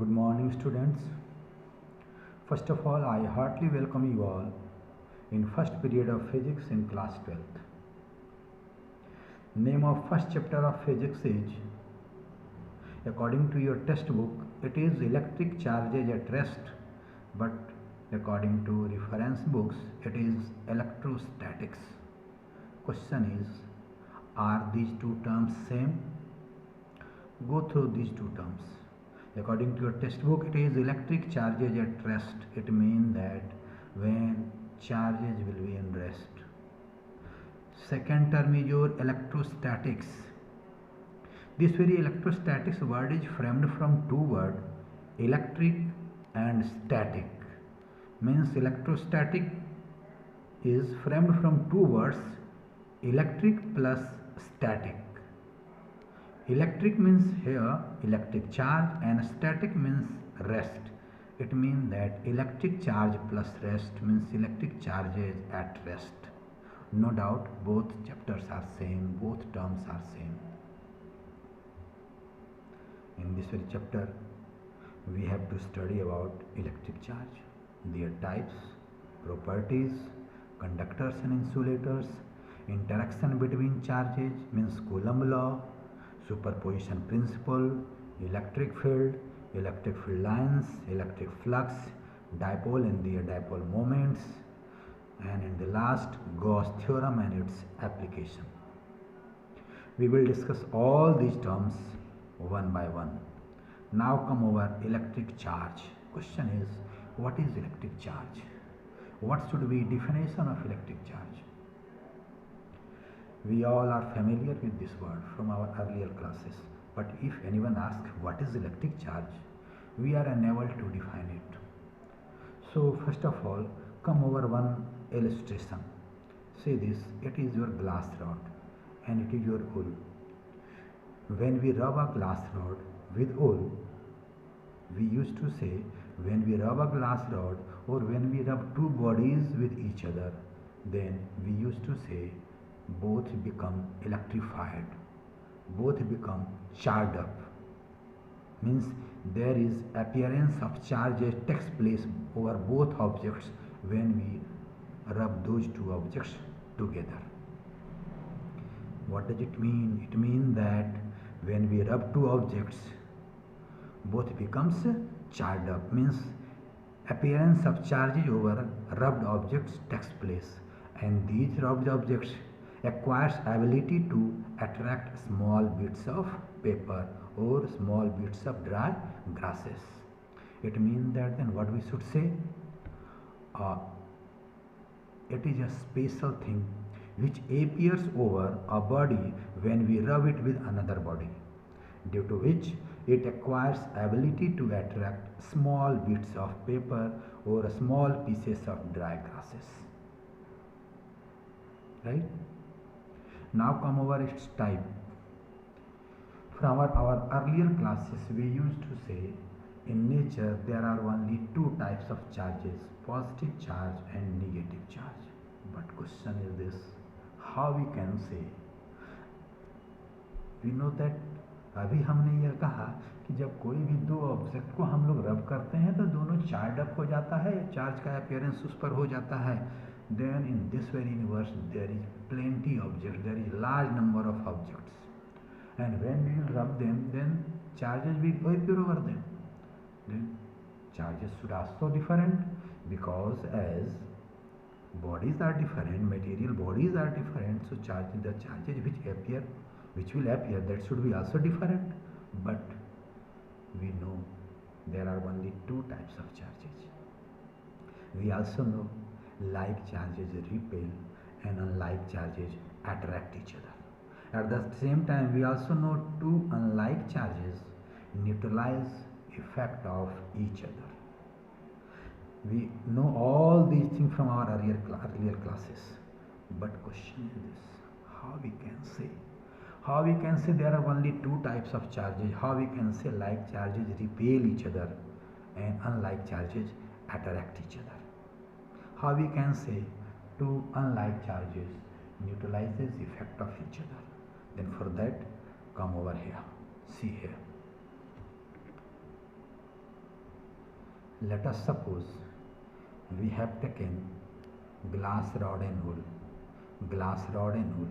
Good morning, students. First of all, I heartily welcome you all in first period of physics in class 12th. Name of first chapter of physics is, according to your textbook, it is electric charges at rest, but according to reference books, it is electrostatics. Question is, are these two terms same? Go through these two terms. According to your textbook, it is electric charges at rest. It means that when charges will be in rest. Second term is your electrostatics. This very electrostatics word is framed from two words, electric and static. Means electrostatic is framed from two words, electric plus static. Electric means here electric charge and static means rest. It means that electric charge plus rest means electric charges at rest. No doubt both chapters are same, both terms are same. In this very chapter we have to study about electric charge, their types, properties, conductors and insulators, interaction between charges means Coulomb law, superposition principle, electric field lines, electric flux, dipole and their dipole moments, and in the last, Gauss theorem and its application. We will discuss all these terms one by one. Now come over electric charge. Question is, what is electric charge? What should be definition of electric charge? We all are familiar with this word from our earlier classes, but if anyone asks what is electric charge, we are unable to define it. So first of all, come over one illustration. Say this, it is your glass rod and it is your wool. When we rub a glass rod with wool, we used to say when we rub a glass rod or when we rub two bodies with each other, then we used to say both become electrified, both become charged up. Means there is appearance of charges takes place over both objects when we rub those two objects together. What does it mean? It means that when we rub two objects, both becomes charged up. Means appearance of charges over rubbed objects takes place, and these rubbed objects acquires ability to attract small bits of paper or small bits of dry grasses. It means that then what we should say? It is a special thing which appears over a body when we rub it with another body, due to which it acquires ability to attract small bits of paper or small pieces of dry grasses. Right? Now come over its type. From our earlier classes we used to say in nature there are only two types of charges, positive charge and negative charge. But question is this, how we can say? We know that अभी हमने यह कहा कि जब कोई भी दो object को हम लोग रब करते हैं तो दोनों चार्ज अप हो जाता है, चार्ज का अपीयरेंस उस पर हो जाता है. Then in this very universe there is plenty objects, there is large number of objects, and when we will rub them, then charges will appear over them. Then charges should also different, because as bodies are different, material bodies are different, so the charges which will appear, that should be also different. But we know there are only two types of charges. We also know like charges repel and unlike charges attract each other. At the same time, we also know two unlike charges neutralize effect of each other. We know all these things from our earlier classes. But question is this, how we can say? How we can say there are only two types of charges? How we can say like charges repel each other and unlike charges attract each other? How we can say two unlike charges neutralizes effect of each other? Then for that, come over here. See here. Let us suppose we have taken glass rod and wool, glass rod and wool,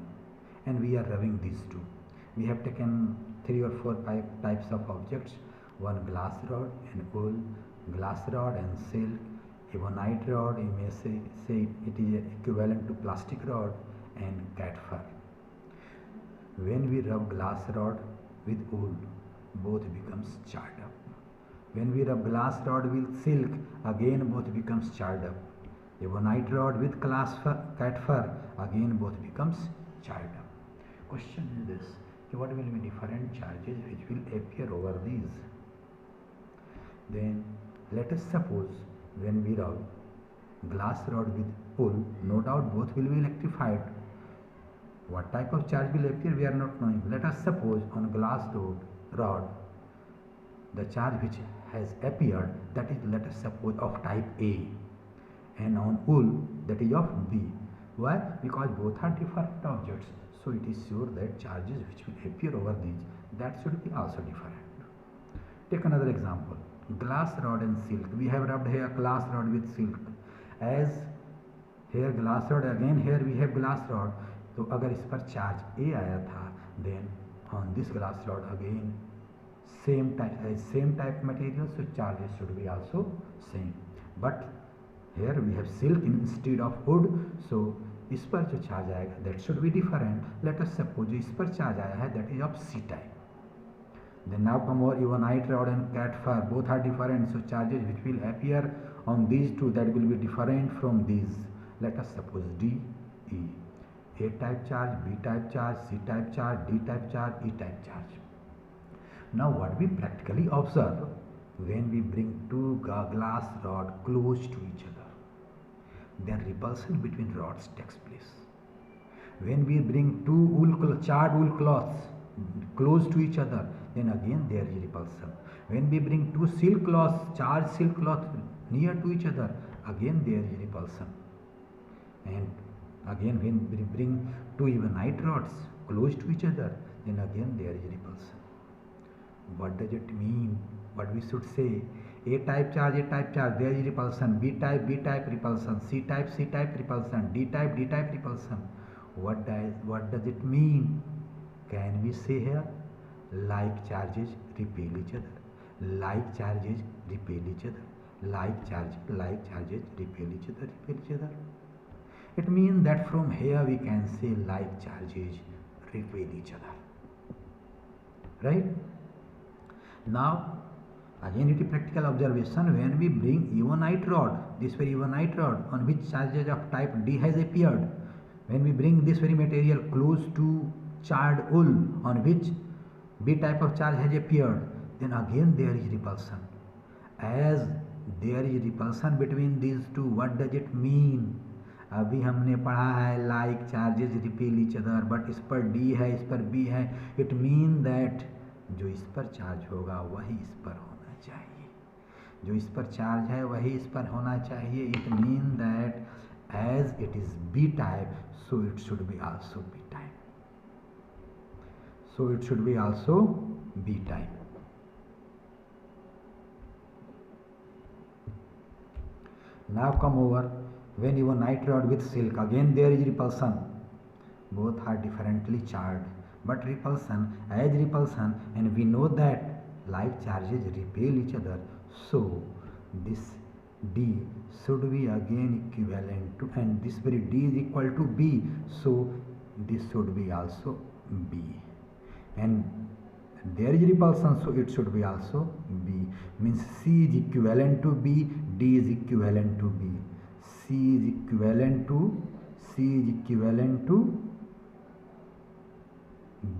and we are rubbing these two. We have taken three or four types of objects: one glass rod and wool, glass rod and silk, ebonite rod, you may say it is equivalent to plastic rod, and cat fur. When we rub glass rod with wool, both becomes charred up. When we rub glass rod with silk, again both becomes charred up. Ebonite rod with cat fur, again both becomes charred up. Question is this: what will be different charges which will appear over these? Then let us suppose when we rub glass rod with wool, no doubt both will be electrified. What type of charge will appear, we are not knowing. Let us suppose on glass rod the charge which has appeared, that is, let us suppose of type A, and on wool that is of B. Why? Because both are different objects, so it is sure that charges which will appear over these, that should be also different. Take another example: glass rod and silk. We have rubbed here glass rod with silk. As here glass rod, again here we have glass rod. तो अगर इस पर charge A आया था, then on this glass rod again same type material, so charges should be also same. But here we have silk instead of wood, so इस पर जो charge आएगा that should be different. Let us suppose जो इस पर charge आया है that is of C type. Then now come over ebonite rod and cat fur, both are different, so charges which will appear on these two, that will be different from these. Let us suppose D, E. A type charge, B type charge, C type charge, D type charge, E type charge. Now what we practically observe when we bring two glass rods close to each other, then repulsion between rods takes place. When we bring two charred wool cloths close to each other, then again there is repulsion. When we bring two silk cloths, charged silk cloths near to each other, again there is repulsion. And again when we bring two ebonite rods close to each other, then again there is repulsion. What does it mean? What we should say? A type charge, there is repulsion. B type repulsion. C type repulsion. D type repulsion. What does it mean? Can we say here? Like charges repel each other. Like charges repel each other. Like charges repel each other. It means that from here we can say like charges repel each other. Right? Now, again it is practical observation. When we bring ebonite rod, this very ebonite rod on which charges of type D has appeared, when we bring this very material close to charred wool on which B type of charge has appeared, then again there is repulsion. As there is repulsion between these two, what does it mean? अभी हमने पढ़ा है like charges repel each other, but इस पर D है, इस पर B है. It means that जो इस पर चार्ज होगा वही इस पर होना चाहिए. जो इस पर चार्ज है वही इस पर होना चाहिए. It means that as it is B type, so it should be also B type. So it should be also B type. Now come over when ebonite rod with silk. Again there is repulsion. Both are differently charged, but repulsion as repulsion, and we know that like charges repel each other, so this D should be again equivalent to, and this very D is equal to B, so this should be also B, and there is repulsion, so it should be also B. Means C is equivalent to B, D is equivalent to B. C is equivalent to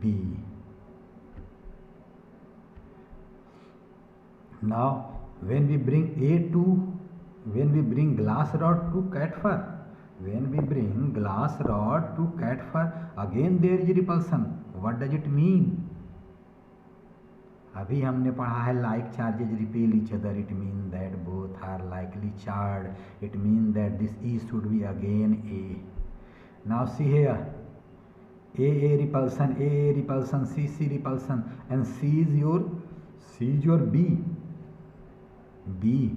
B. Now when we bring glass rod to cat fur, again there is repulsion. What does it mean? अभी हमने पढ़ा है like charges repel each other. It means that both are likely charged. It means that this E should be again A. Now see here, A repulsion, C repulsion, and C is your B.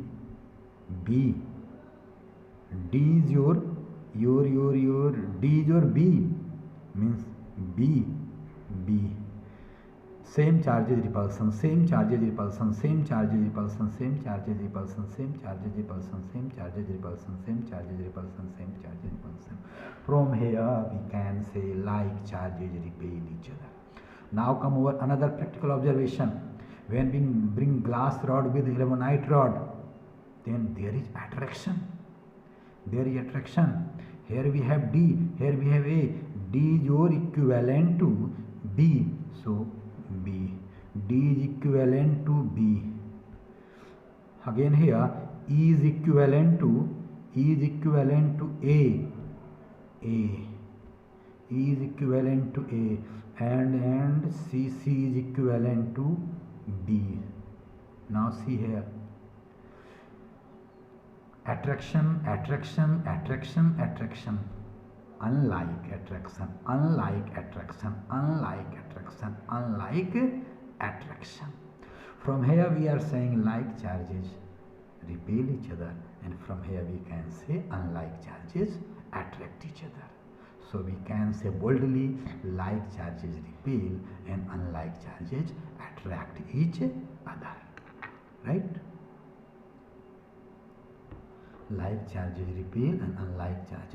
B. D is your D is your B, means B. Same charges repulsion, same charges repulsion, same charges repulsion, same charges repulsion, same charges repulsion, same charges repulsion, same charges repulsion, same charges repulsion. From here we can say like charges repel each other. Now come over another practical observation. When we bring glass rod with ilmenite rod, then there is attraction. There is attraction. Here we have D, here we have A. D is your equivalent to B, so B. D is equivalent to B. Again here E is equivalent to A. E is equivalent to A, and CC is equivalent to B. Now see here. Attraction, attraction, attraction, attraction. Unlike attraction, unlike attraction, unlike attraction, unlike attraction. From here we are saying like charges repel each other, and from here we can say unlike charges attract each other. So we can say boldly like charges repel and unlike charges attract each other. Right? Like charges repel and unlike charges